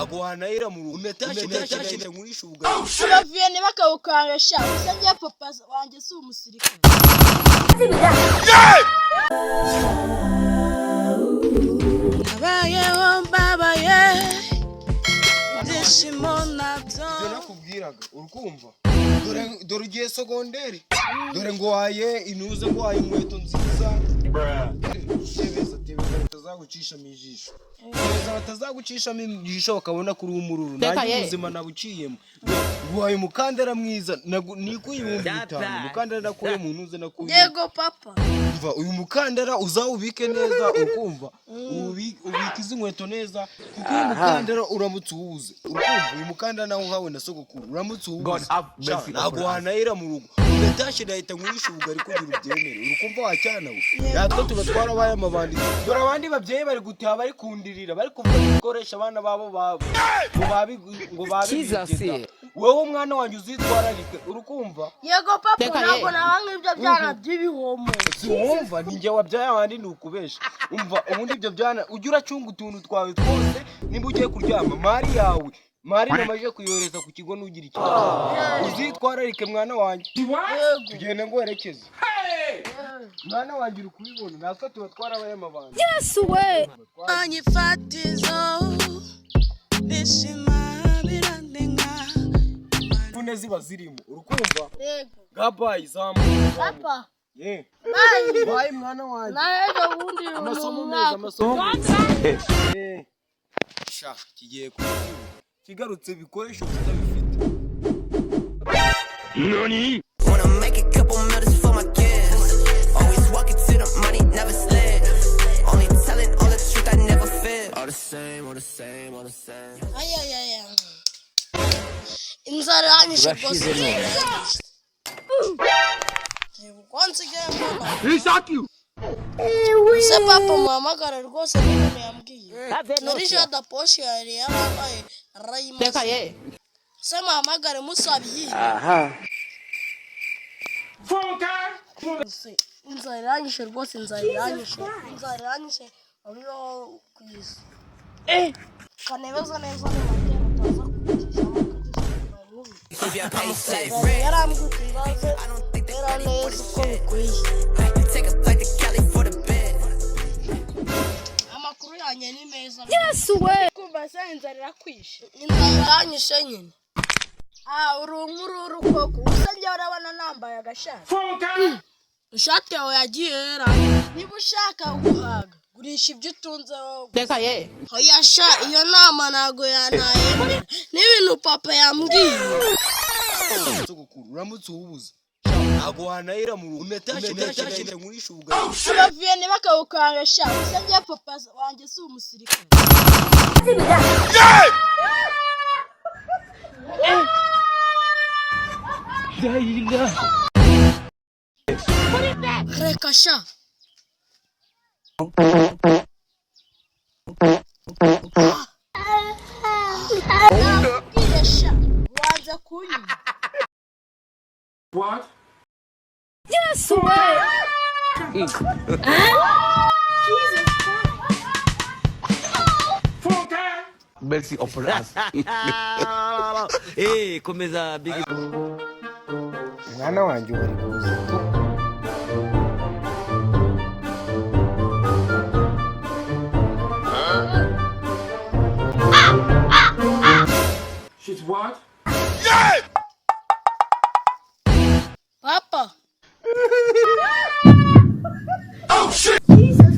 aguhanahira mu rugo umetashe ngurisha ubugari uravuye ntibakawukangasha gusa njye papa wanjye si umusirikare abayeho mbabaye ibyishimo nabyo nakubwiraga urukumva dore ugiye sogonderi dore ngo waye inuze ngo waye inkweto nziza tebeza batazagucisha mu ijisho batazagucisha mu ijisho bakabona kuri umururu nanjye ubuzima nabuciyemo waye umukandara mwiza nikuye ibihumbi 5 umukandara nakuye mu ntuze nakuye yego papa umva uyu mukandara uzawubike neza ukumva ubika izi nkweto neza kuko uyu mukandara uramutse uwubuze ukumva uyu mukandara nawe uhawe na sogokuru uramutse uwubuze naguhanahira mu rugo umetashe nahita ngurisha ubugari kugira ubyemere urukumva wacyana we natwe tubatwara abaye amabandi dore abandi babyeyi bari gutaha bari kundirira bari kuvuga gukoresha abana babo ngo babigita wowe umwana wanjye uzitwararike urukumva yego papa ntabwo nabanga ibyo byana by'ibihomo wumva ninjye wabyaye abandi nukubesha umva ubundi ibyo byana ujya uracunga utuntu twawe twose nimba ugiye kuryama mari yawe mari namaje kuyoreza ku kigo nugira ikibazo uzitwararike mwana wanjye tugende ngo werekeze mwana wanjye uri kubibona natwe tubatwara abayamabandi yesu we anyifatizo bishima birandenga mbune ziba zirimo urukumva yego gabayi zamu papa bayi mwana wanjye naje ubundi amasomo sha kigiye kigarutse bikoresho tutabifite nani wanna make a couple millions for my kids always walking to the money never slip only telling all the truth I never fit all the same ay inzara yanyishe rwose once again mama he shot you se papa muhamagara rwose n'ibintu yambwiye narisha da poshe yari yarabaye rayima se muhamagare musabiye inzara yanyishe rwose inzara yanyishe abiyo kwisi kanebeza neza n'amateka ataza kugisha yarambwitibaze yaraneza uko bikwiye amakuru yanjye ni meza yesu we kumva se inzara irakwishe inzara yanyishe nyine urumururu koko usa njye urabona nambaye agashati ishati yawe yagiye hera niba ushaka guhaga gurisha ibyo utunze wowe oya sha iyo nama ntago yanayemera n'ibintu papa yambwiye uramutse uwubuze aguhanahira mu rugo umetashe ngurisha ubugari uravuye ntibakawukangasha gusa njye papa wanjye si umusirikare reka sha sha wanze kunywa what yes way Jesus mercy upon us komeza big mwana wanjye bari kuza she's what papa oh shit Jesus